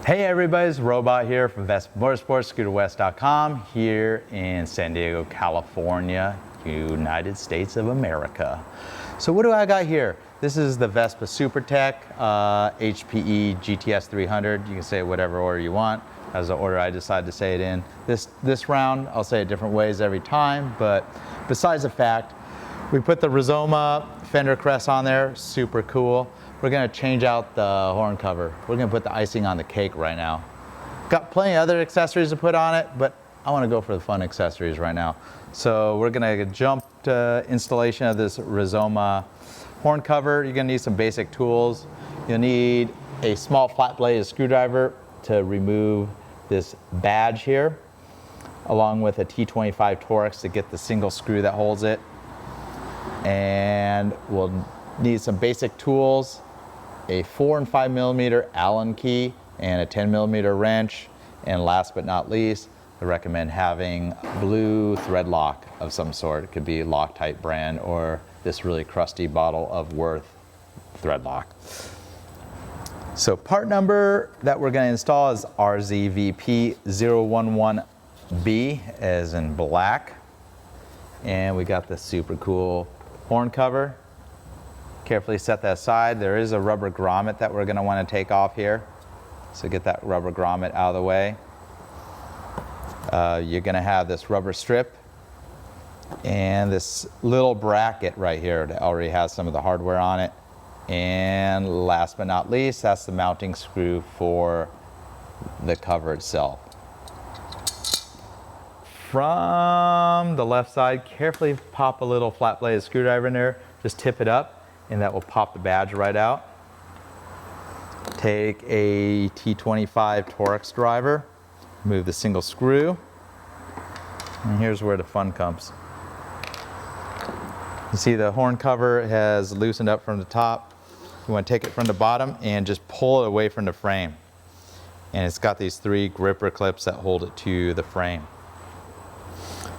Hey everybody, it's Robot here from Vespa Motorsport, ScooterWest.com here in San Diego, California, United States of America. So what do I got here? This is the Vespa SuperTech HPE GTS 300. You can say it whatever order you want. That's the order I decided to say it in. This round, I'll say it different ways every time, but besides the fact, we put the Rizoma fender crest on there, super cool. We're gonna change out the horn cover. We're gonna put the icing on the cake right now. Got plenty of other accessories to put on it, but I wanna go for the fun accessories right now. So we're gonna jump to installation of this Rizoma horn cover. You're gonna need some basic tools. You'll need a small flat bladed screwdriver to remove this badge here, along with a T25 Torx to get the single screw that holds it. And we'll need some basic tools, a 4 and 5 millimeter Allen key and a 10 millimeter wrench. And last but not least, I recommend having blue thread lock of some sort. It could be Loctite brand or this really crusty bottle of Worth thread lock. So part number that we're going to install is RZVP011B as in black. And we got the super cool horn cover. Carefully set that aside. There is a rubber grommet that we're going to want to take off here. So get that rubber grommet out of the way. You're going to have this rubber strip and this little bracket right here that already has some of the hardware on it. And last but not least, that's the mounting screw for the cover itself. From the left side, carefully pop a little flat bladed screwdriver in there. Just tip it up and that will pop the badge right out. Take a T25 Torx driver, remove the single screw, and here's where the fun comes. You see the horn cover has loosened up from the top. You want to take it from the bottom and just pull it away from the frame. And it's got these 3 gripper clips that hold it to the frame.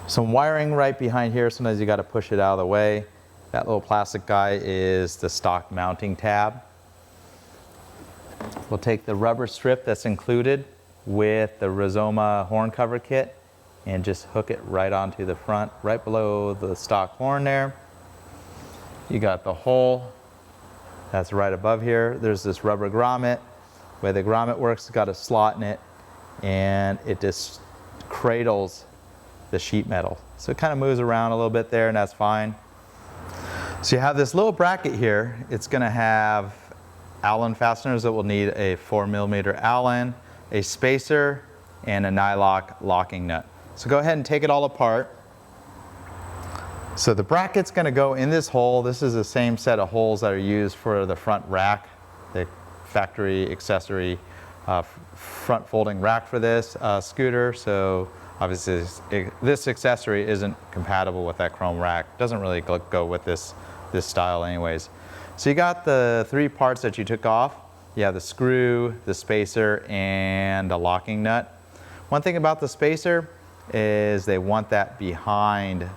Some wiring right behind here, sometimes you got to push it out of the way. That little plastic guy is the stock mounting tab. We'll take the rubber strip that's included with the Rizoma horn cover kit and just hook it right onto the front, right below the stock horn there. You got the hole that's right above here. There's this rubber grommet. The way the grommet works, it's got a slot in it and it just cradles the sheet metal. So it kind of moves around a little bit there and that's fine. So you have this little bracket here. It's going to have Allen fasteners that will need a 4 millimeter Allen, a spacer, and a nylock locking nut. So go ahead and take it all apart. So the bracket's going to go in this hole. This is the same set of holes that are used for the front rack, the factory accessory front folding rack for this scooter. So obviously this accessory isn't compatible with that chrome rack. Doesn't really go with this style anyways. So you got the 3 parts that you took off. You have the screw, the spacer, and the locking nut. One thing about the spacer is they want that behind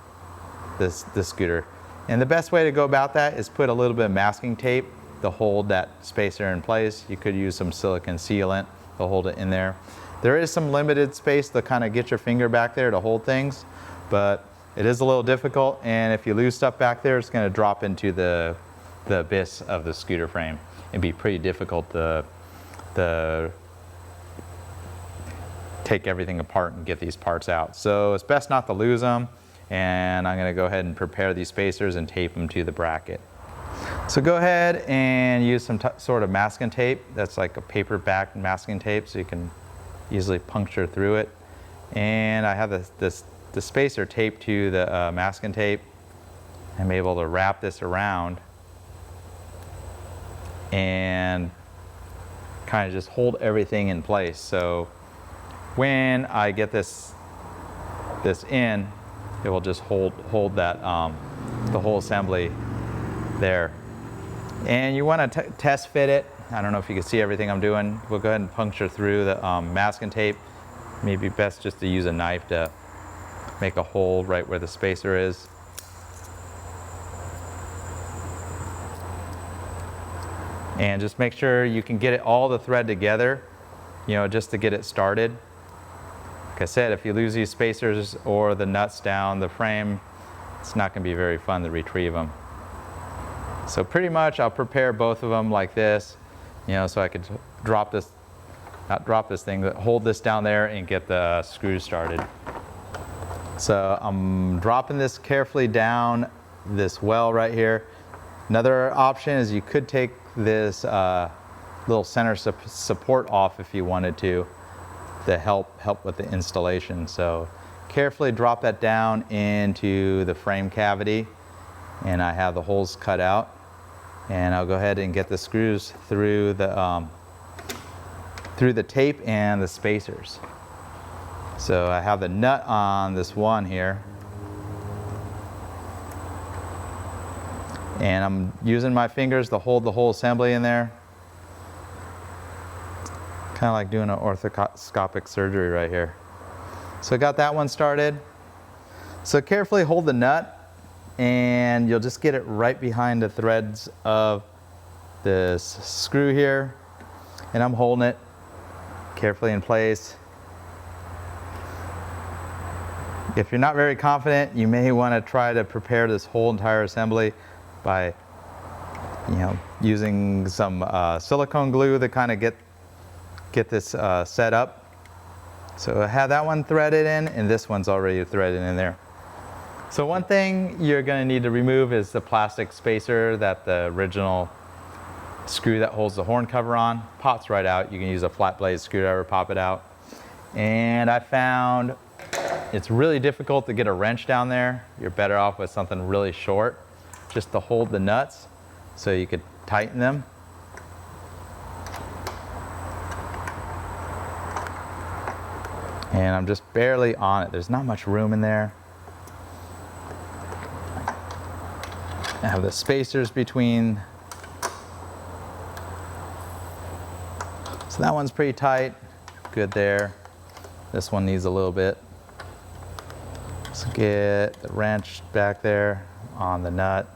this scooter. And the best way to go about that is put a little bit of masking tape to hold that spacer in place. You could use some silicone sealant to hold it in there. There is some limited space to kind of get your finger back there to hold things, but it is a little difficult, and if you lose stuff back there, it's going to drop into the abyss of the scooter frame. It'd be pretty difficult to take everything apart and get these parts out. So it's best not to lose them, and I'm going to go ahead and prepare these spacers and tape them to the bracket. So go ahead and use some sort of masking tape. That's like a paperback masking tape, so you can easily puncture through it. And I have the spacer taped to the masking tape. I'm able to wrap this around and kind of just hold everything in place. So when I get this in, it will just hold that the whole assembly there. And you want to test fit it. I don't know if you can see everything I'm doing. We'll go ahead and puncture through the masking tape. Maybe best just to use a knife to make a hole right where the spacer is. And just make sure you can get it all the thread together just to get it started. Like I said, if you lose these spacers or the nuts down the frame, it's not going to be very fun to retrieve them. So pretty much I'll prepare both of them like this, so I could drop this, not drop this thing, but hold this down there and get the screws started. So I'm dropping this carefully down this well right here. Another option is you could take this little center support off if you wanted to help with the installation. So carefully drop that down into the frame cavity, and I have the holes cut out, and I'll go ahead and get the screws through the tape and the spacers. So I have the nut on this one here, and I'm using my fingers to hold the whole assembly in there. Kind of like doing an orthoscopic surgery right here. So I got that one started. So carefully hold the nut, and you'll just get it right behind the threads of this screw here. And I'm holding it carefully in place. If you're not very confident, you may want to try to prepare this whole entire assembly by using some silicone glue to kind of get this set up. So I have that one threaded in, and this one's already threaded in there. So one thing you're going to need to remove is the plastic spacer that the original screw that holds the horn cover on. Pops right out. You can use a flat blade screwdriver, pop it out. And I found it's really difficult to get a wrench down there. You're better off with something really short just to hold the nuts so you could tighten them. And I'm just barely on it. There's not much room in there. I have the spacers between. So that one's pretty tight. Good there. This one needs a little bit. So get the wrench back there on the nut.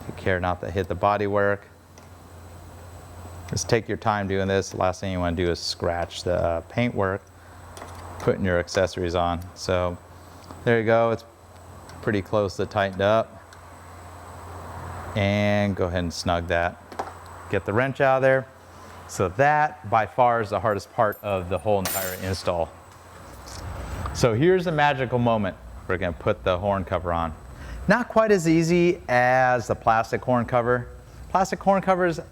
Take care not to hit the bodywork. Just take your time doing this. The last thing you want to do is scratch the paintwork putting your accessories on. So there you go. It's pretty close to tightened up. And go ahead and snug that. Get the wrench out of there. So that by far is the hardest part of the whole entire install. So here's the magical moment. We're going to put the horn cover on. Not quite as easy as the plastic horn cover. Plastic horn cover is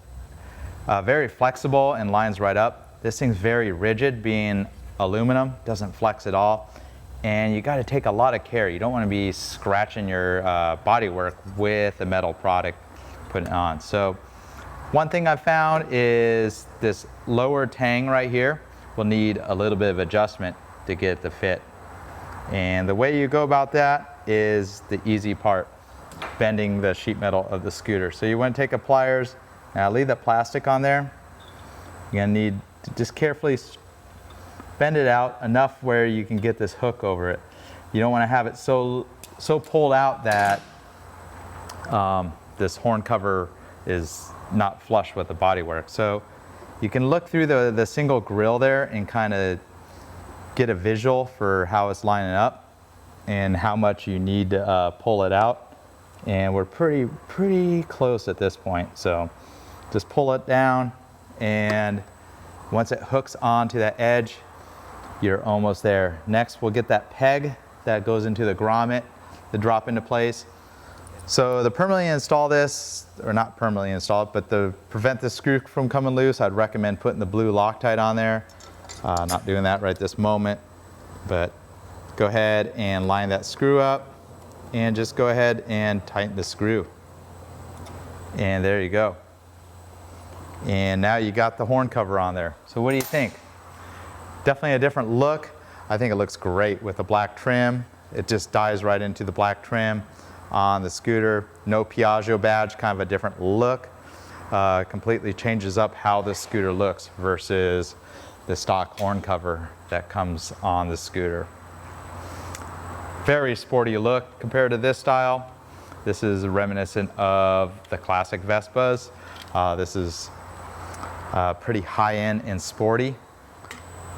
very flexible and lines right up. This thing's very rigid, being aluminum, doesn't flex at all. And you got to take a lot of care. You don't want to be scratching your bodywork with a metal product put it on. So one thing I've found is this lower tang right here will need a little bit of adjustment to get it to fit. And the way you go about that is the easy part, bending the sheet metal of the scooter. So you want to take a pliers, now leave the plastic on there. You're going to need to just carefully bend it out enough where you can get this hook over it. You don't want to have it so pulled out that this horn cover is not flush with the bodywork. So you can look through the single grill there and kind of get a visual for how it's lining up and how much you need to pull it out. And we're pretty close at this point. So just pull it down, and once it hooks onto that edge, you're almost there. Next, we'll get that peg that goes into the grommet to drop into place. So to permanently install this, or not permanently install it, but to prevent the screw from coming loose, I'd recommend putting the blue Loctite on there. Not doing that right this moment, but go ahead and line that screw up and just go ahead and tighten the screw. And there you go. And now you got the horn cover on there. So what do you think? Definitely a different look. I think it looks great with the black trim. It just dives right into the black trim on the scooter. No Piaggio badge, kind of a different look. Completely changes up how the scooter looks versus the stock horn cover that comes on the scooter. Very sporty look compared to this style. This is reminiscent of the classic Vespas. This is pretty high-end and sporty.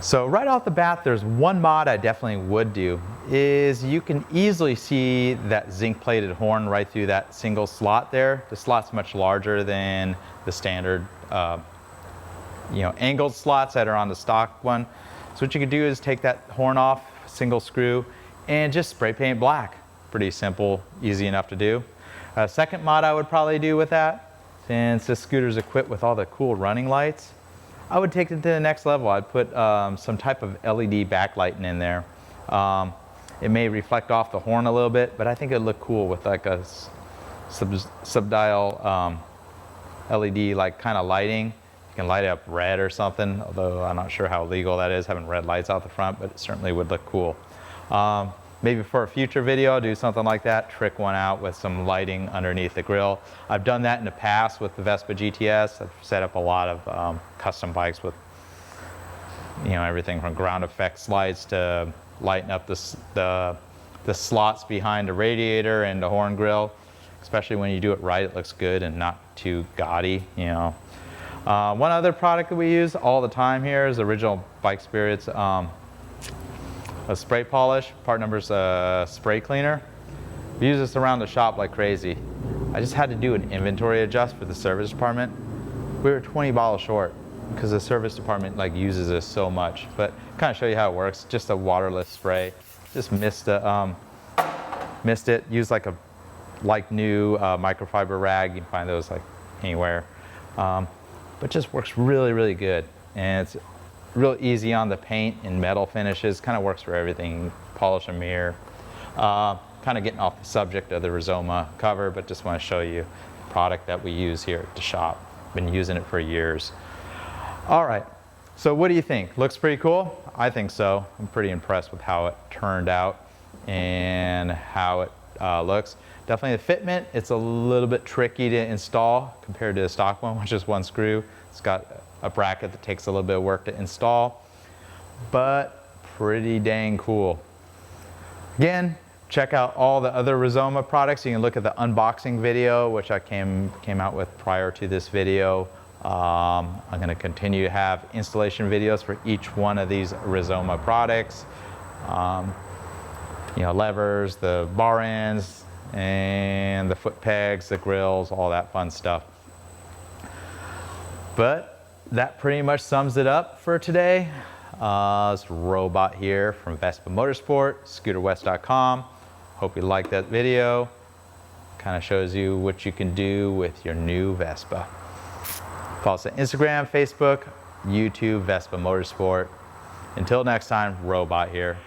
So right off the bat, there's one mod I definitely would do, is you can easily see that zinc plated horn right through that single slot there. The slot's much larger than the standard angled slots that are on the stock one. So what you can do is take that horn off, single screw, and just spray paint black. Pretty simple, easy enough to do. Second mod I would probably do with that, since this scooter's equipped with all the cool running lights, I would take it to the next level. I'd put some type of LED backlighting in there. It may reflect off the horn a little bit, but I think it'd look cool with like a subdial LED like kind of lighting. You can light it up red or something, although I'm not sure how legal that is, having red lights out the front, but it certainly would look cool. Maybe for a future video, I'll do something like that, trick one out with some lighting underneath the grill. I've done that in the past with the Vespa GTS. I've set up a lot of custom bikes with everything from ground effects lights to lighting up the slots behind the radiator and the horn grill. Especially when you do it right, it looks good and not too gaudy, One other product that we use all the time here is Original Bike Spirits a spray polish. Part number's spray cleaner. We use this around the shop like crazy. I just had to do an inventory adjust for the service department. We were 20 bottles short because the service department uses this so much. But kind of show you how it works. Just a waterless spray. Just missed it. Use like a new microfiber rag. You can find those anywhere. But just works really, really good. And it's real easy on the paint and metal finishes. Kind of works for everything. Polish a mirror. Kind of getting off the subject of the Rizoma cover, but just want to show you the product that we use here at the shop. Been using it for years. All right, so what do you think? Looks pretty cool? I think so. I'm pretty impressed with how it turned out and how it looks. Definitely the fitment, it's a little bit tricky to install compared to the stock one, which is one screw. It's got a bracket that takes a little bit of work to install, but pretty dang cool. Again, check out all the other Rizoma products. You can look at the unboxing video, which I came out with prior to this video. I'm going to continue to have installation videos for each one of these Rizoma products. Levers, the bar ends, and the foot pegs, the grills, all that fun stuff. But that pretty much sums it up for today. It's Robot here from Vespa Motorsport, scooterwest.com. Hope you liked that video. Kind of shows you what you can do with your new Vespa. Follow us on Instagram, Facebook, YouTube, Vespa Motorsport. Until next time, Robot here.